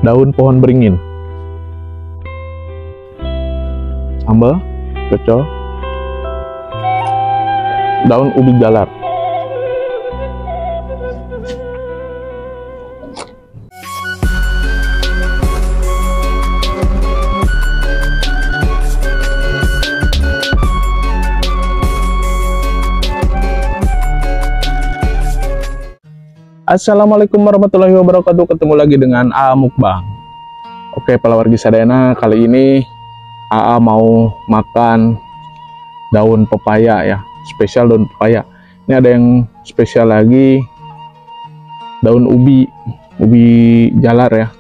daun pohon beringin, sambal, cocol, daun ubi jalar. Assalamualaikum warahmatullahi wabarakatuh. Ketemu lagi dengan AA Mukbang. Oke, Palawargi Sadayana, kali ini AA mau makan daun pepaya ya, spesial daun pepaya. Ini ada yang spesial lagi, daun ubi jalar ya.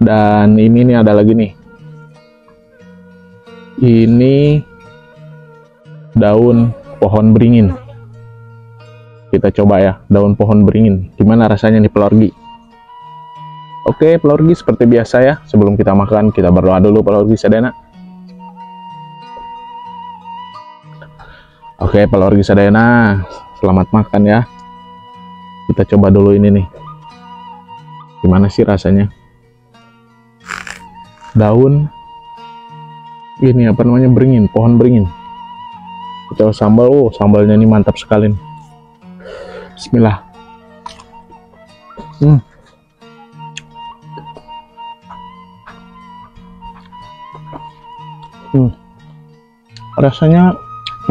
Dan ini nih ada lagi nih. Ini daun pohon beringin. Kita coba ya, daun pohon beringin. Gimana rasanya nih Palawargi? Oke, Palawargi, seperti biasa ya, sebelum kita makan, kita berdoa dulu Palawargi Sadayana. Oke, Palawargi Sadayana, selamat makan ya. Kita coba dulu ini nih. Gimana sih rasanya? Daun ini apa namanya, beringin, pohon beringin. Kita sambal, sambalnya ini mantap sekali nih. Bismillah. Rasanya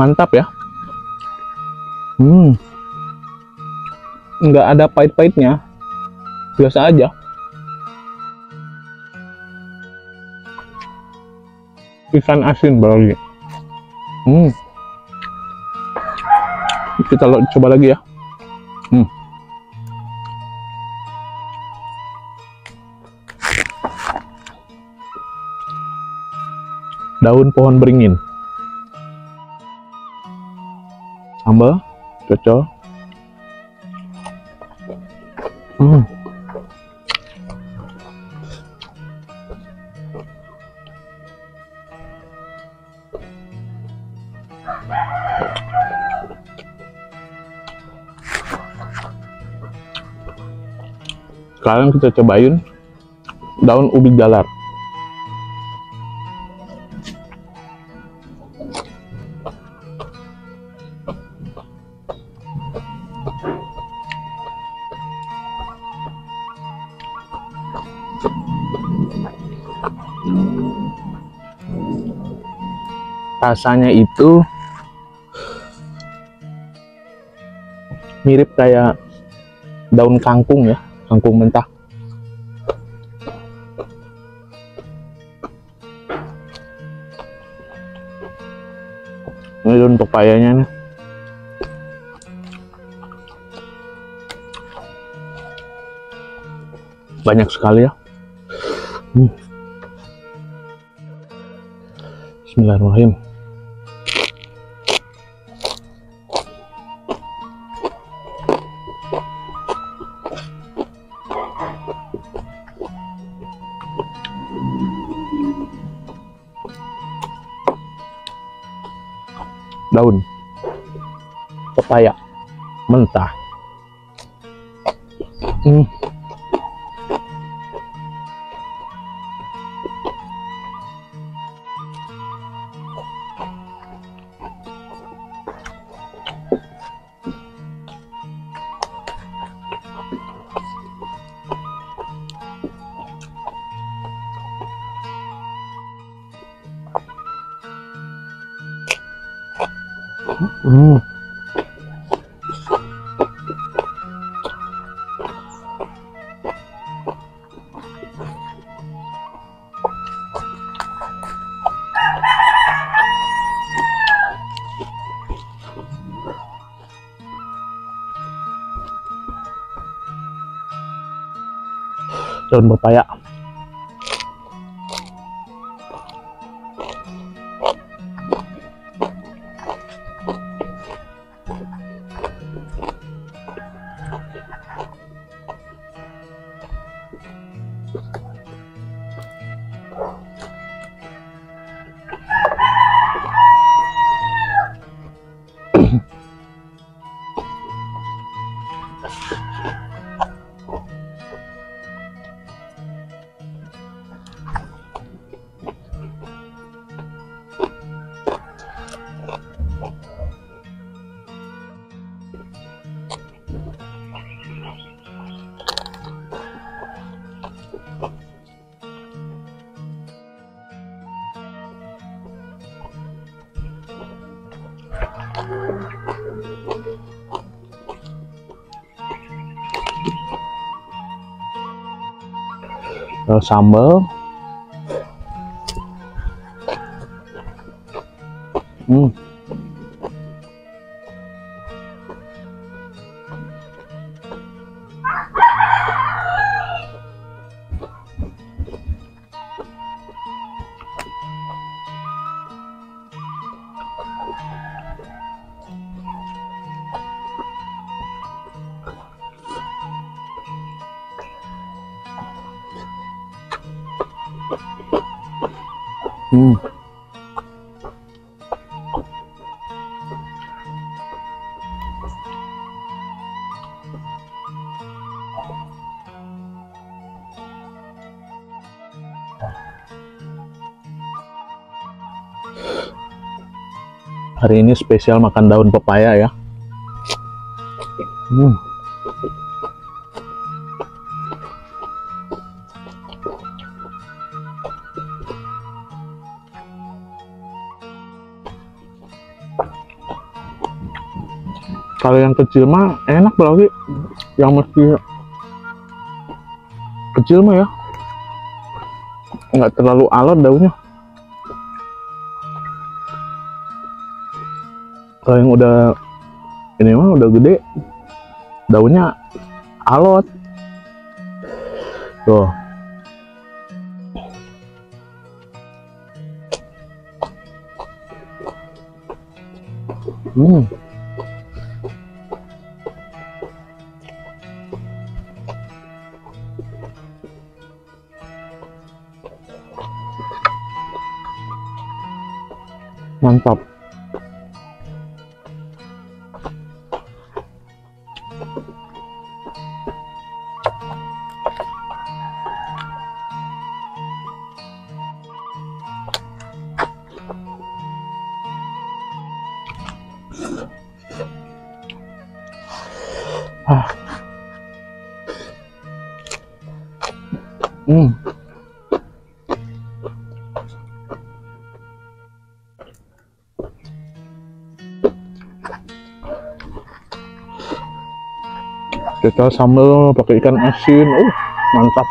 mantap ya. Nggak ada pahit-pahitnya, biasa aja. Ikan asin berarti. Kita coba lagi ya. Daun pohon beringin, sambal, cocol. Sekarang kita cobain daun ubi jalar. Rasanya itu mirip kayak daun kangkung ya, kangkung mentah. Ini daun pepayanya nih. Banyak sekali ya. Bismillahirrahmanirrahim. Daun pepaya mentah. Daun pepaya. Sambal. Hari ini spesial makan daun pepaya ya. Kalau yang kecil mah enak, apalagi yang mesti kecil mah ya nggak terlalu alot daunnya. Kalau yang udah ini mah udah gede, daunnya alot. Tuh. Mantap. Kita sambal pakai ikan asin, mantap.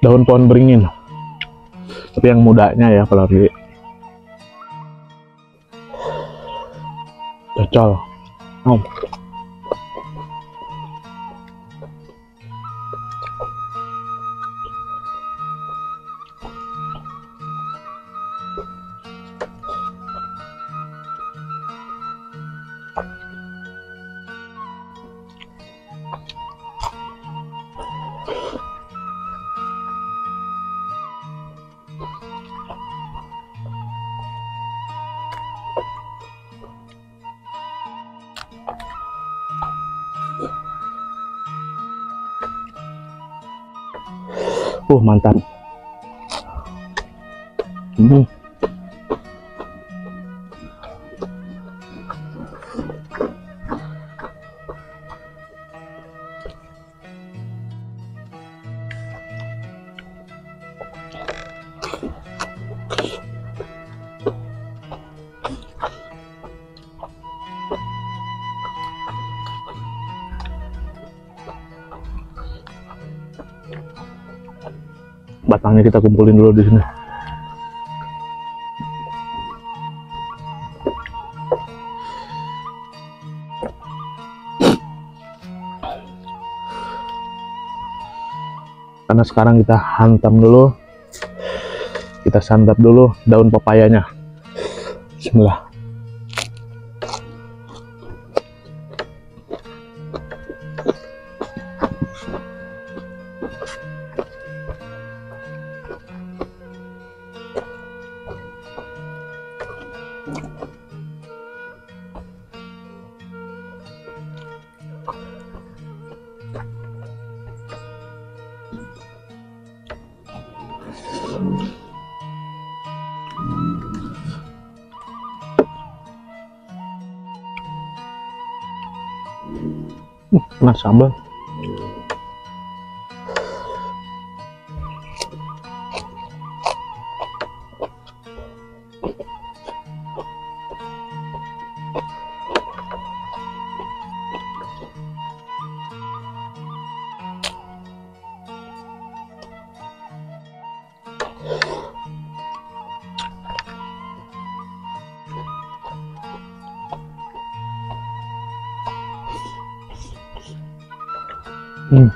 Daun pohon beringin, tapi yang mudanya ya, apalagi cocol. Mantap. Batangnya kita kumpulin dulu di sini. Karena sekarang kita hantam dulu, kita santap dulu daun pepayanya. Bismillah. Nah, sambal. Hmm.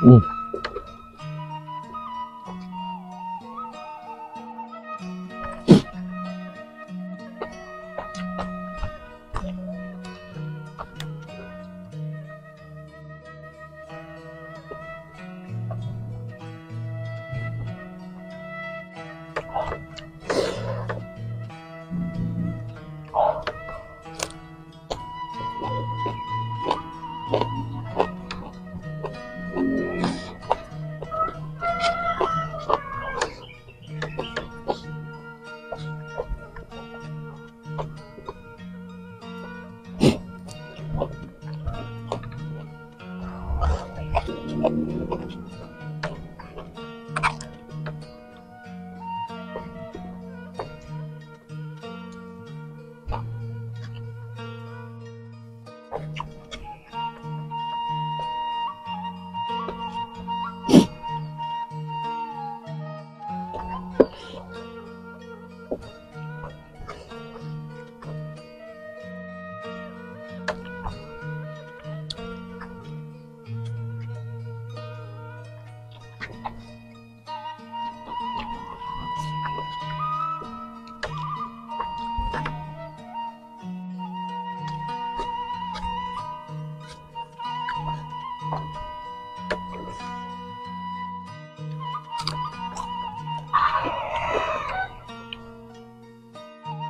Hmm.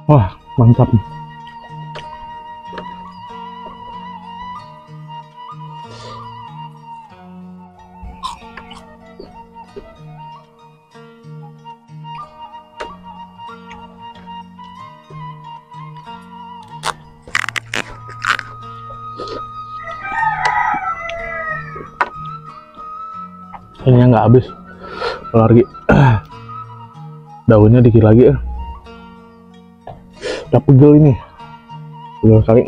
Wah, mantap. Kayaknya nggak habis. Lagi daunnya dikit lagi ya. Udah pegel ini. Pegel kali.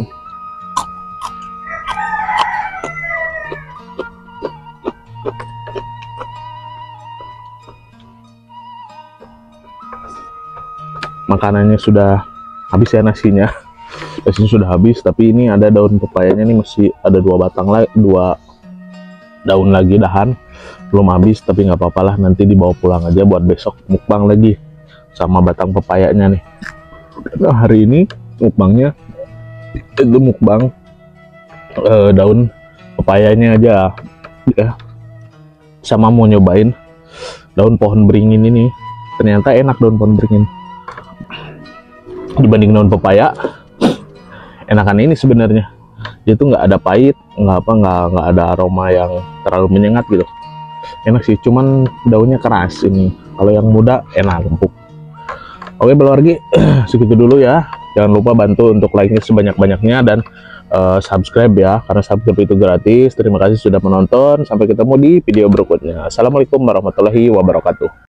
Makanannya sudah habis ya, nasinya. Nasinya sudah habis, tapi ini ada daun pepayanya nih, masih ada 2 batang lagi, 2 daun lagi, dahan belum habis, tapi nggak apa-apa lah, nanti dibawa pulang aja buat besok mukbang lagi sama batang pepayanya nih. Nah, hari ini mukbangnya itu mukbang daun pepayanya aja ya, sama mau nyobain daun pohon beringin ini. Ternyata enak daun pohon beringin dibanding daun pepaya. Enakan ini sebenarnya, dia tuh nggak ada pahit, nggak ada aroma yang terlalu menyengat gitu. Enak sih, cuman daunnya keras ini. Kalau yang muda enak, empuk. Oke Belargi, segitu dulu ya. Jangan lupa bantu untuk like-nya sebanyak-banyaknya dan subscribe ya, karena subscribe itu gratis. Terima kasih sudah menonton. Sampai ketemu di video berikutnya. Assalamualaikum warahmatullahi wabarakatuh.